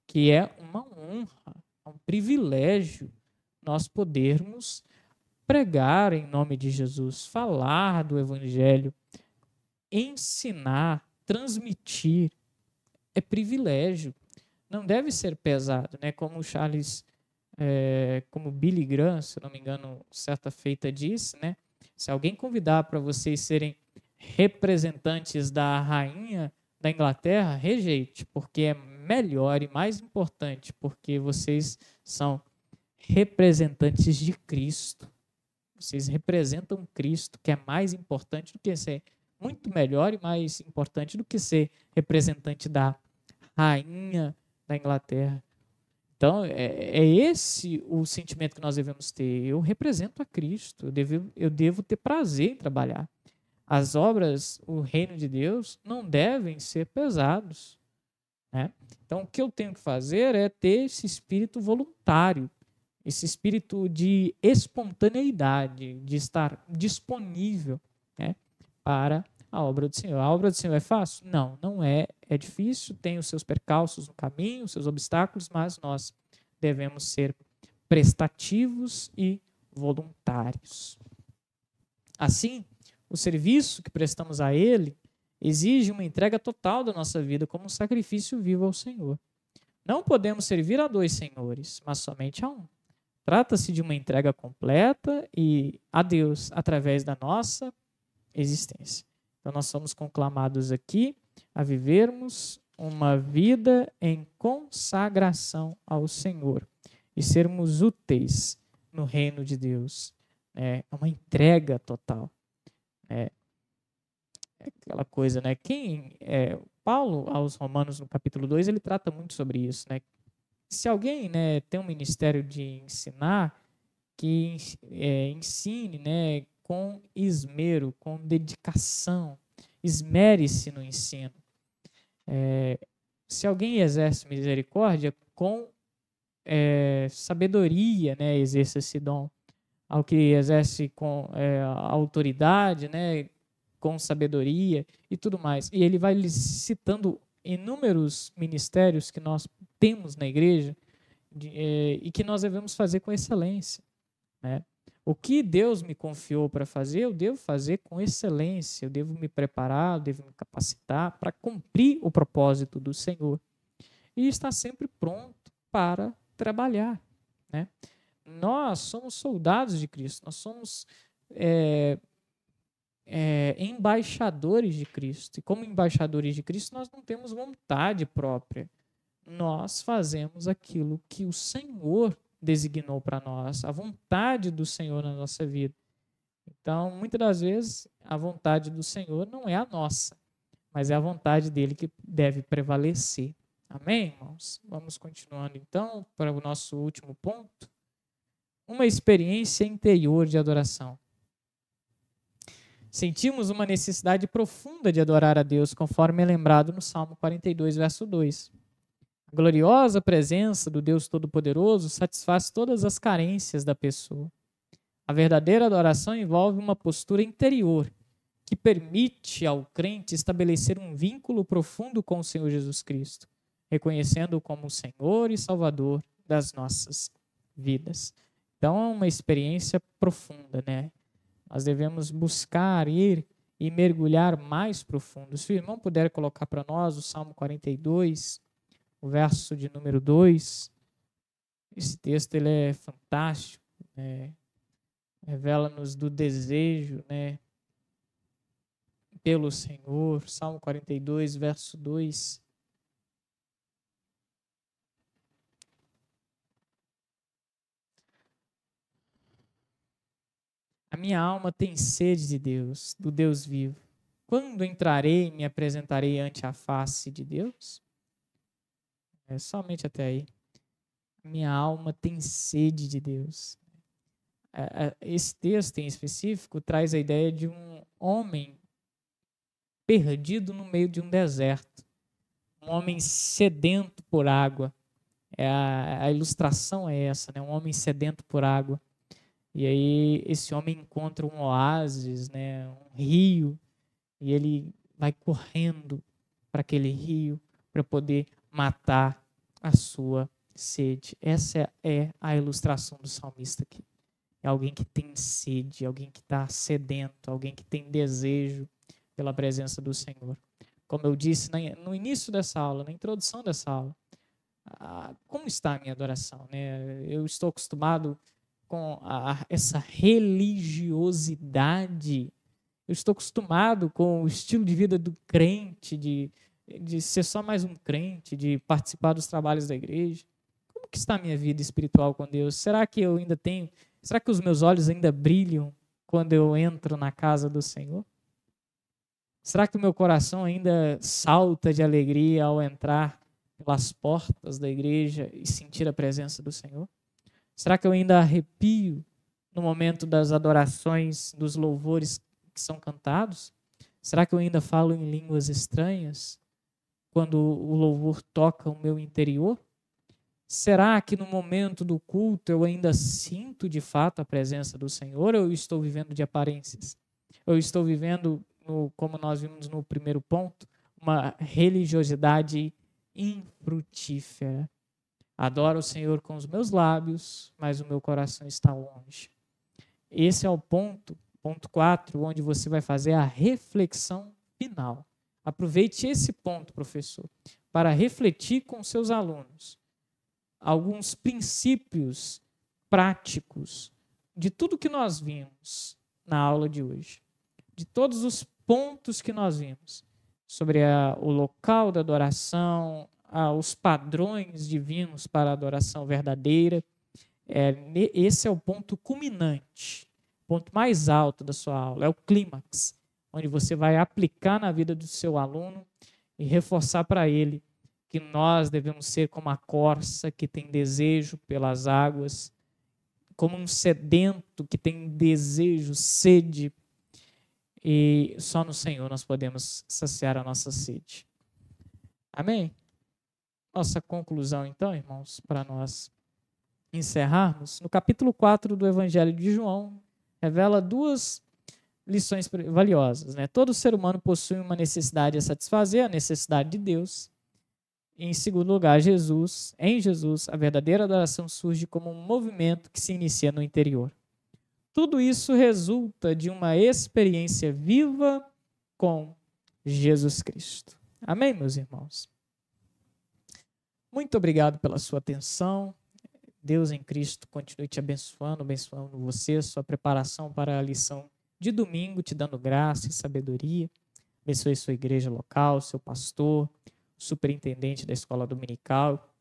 Que é uma honra, é um privilégio nós podermos pregar em nome de Jesus, falar do Evangelho, ensinar, transmitir. É privilégio. Não deve ser pesado, né? Como como Billy Graham, se não me engano, certa feita disse, né? Se alguém convidar para vocês serem representantes da rainha da Inglaterra, rejeite, porque é melhor e mais importante, porque vocês são representantes de Cristo. Vocês representam Cristo, que é mais importante do que ser, muito melhor e mais importante do que ser representante da rainha da Inglaterra. Então, é esse o sentimento que nós devemos ter. Eu represento a Cristo, eu devo ter prazer em trabalhar. As obras, o reino de Deus, não devem ser pesados. Né? Então, o que eu tenho que fazer é ter esse espírito voluntário, esse espírito de espontaneidade, de estar disponível, né, para a obra do Senhor. A obra do Senhor é fácil? Não, não é. É difícil, tem os seus percalços no caminho, os seus obstáculos, mas nós devemos ser prestativos e voluntários. Assim, o serviço que prestamos a Ele exige uma entrega total da nossa vida como um sacrifício vivo ao Senhor. Não podemos servir a dois senhores, mas somente a um. Trata-se de uma entrega completa e a Deus através da nossa existência. Então, nós somos conclamados aqui a vivermos uma vida em consagração ao Senhor e sermos úteis no reino de Deus. É uma entrega total. É aquela coisa, né? Paulo, aos Romanos, no capítulo 2, ele trata muito sobre isso, né? Se alguém, né, tem um ministério de ensinar, que ensine, né, com esmero, com dedicação, esmere-se no ensino. Se alguém exerce misericórdia, com sabedoria, né, exerça esse dom. Ao que exerce com autoridade, né, com sabedoria e tudo mais. E ele vai citando inúmeros ministérios que nós temos na igreja e que nós devemos fazer com excelência. Né? O que Deus me confiou para fazer, eu devo fazer com excelência, eu devo me preparar, eu devo me capacitar para cumprir o propósito do Senhor. E estar sempre pronto para trabalhar. Né? Nós somos soldados de Cristo, nós somos embaixadores de Cristo. E como embaixadores de Cristo, nós não temos vontade própria. Nós fazemos aquilo que o Senhor designou para nós, a vontade do Senhor na nossa vida. Então, muitas das vezes, a vontade do Senhor não é a nossa, mas é a vontade dele que deve prevalecer. Amém, irmãos? Vamos continuando, então, para o nosso último ponto. Uma experiência interior de adoração. Sentimos uma necessidade profunda de adorar a Deus, conforme é lembrado no Salmo 42, verso 2. A gloriosa presença do Deus Todo-Poderoso satisfaz todas as carências da pessoa. A verdadeira adoração envolve uma postura interior, que permite ao crente estabelecer um vínculo profundo com o Senhor Jesus Cristo, reconhecendo-o como o Senhor e Salvador das nossas vidas. Então, é uma experiência profunda, né? Nós devemos buscar ir e mergulhar mais profundo. Se o irmão puder colocar para nós o Salmo 42, o verso de número 2. Esse texto ele é fantástico, né? Revela-nos do desejo, né, pelo Senhor. Salmo 42, verso 2. A minha alma tem sede de Deus, do Deus vivo. Quando entrarei e me apresentarei ante a face de Deus? É somente até aí. A minha alma tem sede de Deus. Esse texto em específico traz a ideia de um homem perdido no meio de um deserto. Um homem sedento por água. A ilustração é essa, né? Um homem sedento por água. E aí esse homem encontra um oásis, né? Um rio, e ele vai correndo para aquele rio para poder matar a sua sede. Essa é a ilustração do salmista aqui. É alguém que tem sede, alguém que está sedento, alguém que tem desejo pela presença do Senhor. Como eu disse no início dessa aula, na introdução dessa aula, como está a minha adoração? Né? Eu estou acostumado com essa religiosidade. Eu estou acostumado com o estilo de vida do crente, de ser só mais um crente, de participar dos trabalhos da igreja. Como que está a minha vida espiritual com Deus? Será que eu ainda tenho... Será que os meus olhos ainda brilham quando eu entro na casa do Senhor? Será que o meu coração ainda salta de alegria ao entrar pelas portas da igreja e sentir a presença do Senhor? Será que eu ainda arrepio no momento das adorações, dos louvores que são cantados? Será que eu ainda falo em línguas estranhas quando o louvor toca o meu interior? Será que no momento do culto eu ainda sinto de fato a presença do Senhor ou eu estou vivendo de aparências? Eu estou vivendo, como nós vimos no primeiro ponto, uma religiosidade infrutífera. Adoro o Senhor com os meus lábios, mas o meu coração está longe. Esse é o ponto 4, onde você vai fazer a reflexão final. Aproveite esse ponto, professor, para refletir com seus alunos alguns princípios práticos de tudo que nós vimos na aula de hoje, de todos os pontos que nós vimos sobre o local da adoração, os padrões divinos para a adoração verdadeira. Esse é o ponto culminante, o ponto mais alto da sua aula, é o clímax, onde você vai aplicar na vida do seu aluno e reforçar para ele que nós devemos ser como a corça que tem desejo pelas águas, como um sedento que tem desejo, sede, e só no Senhor nós podemos saciar a nossa sede. Amém? Nossa conclusão, então, irmãos, para nós encerrarmos, no capítulo 4 do Evangelho de João, revela duas lições valiosas, né? Todo ser humano possui uma necessidade a satisfazer, a necessidade de Deus. Em segundo lugar, em Jesus, a verdadeira adoração surge como um movimento que se inicia no interior. Tudo isso resulta de uma experiência viva com Jesus Cristo. Amém, meus irmãos? Muito obrigado pela sua atenção. Deus em Cristo continue te abençoando você, sua preparação para a lição de domingo, te dando graça e sabedoria. Abençoe sua igreja local, seu pastor, superintendente da escola dominical,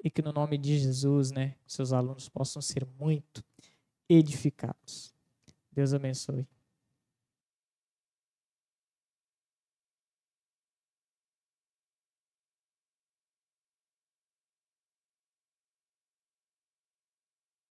e que no nome de Jesus, né, seus alunos possam ser muito edificados. Deus abençoe.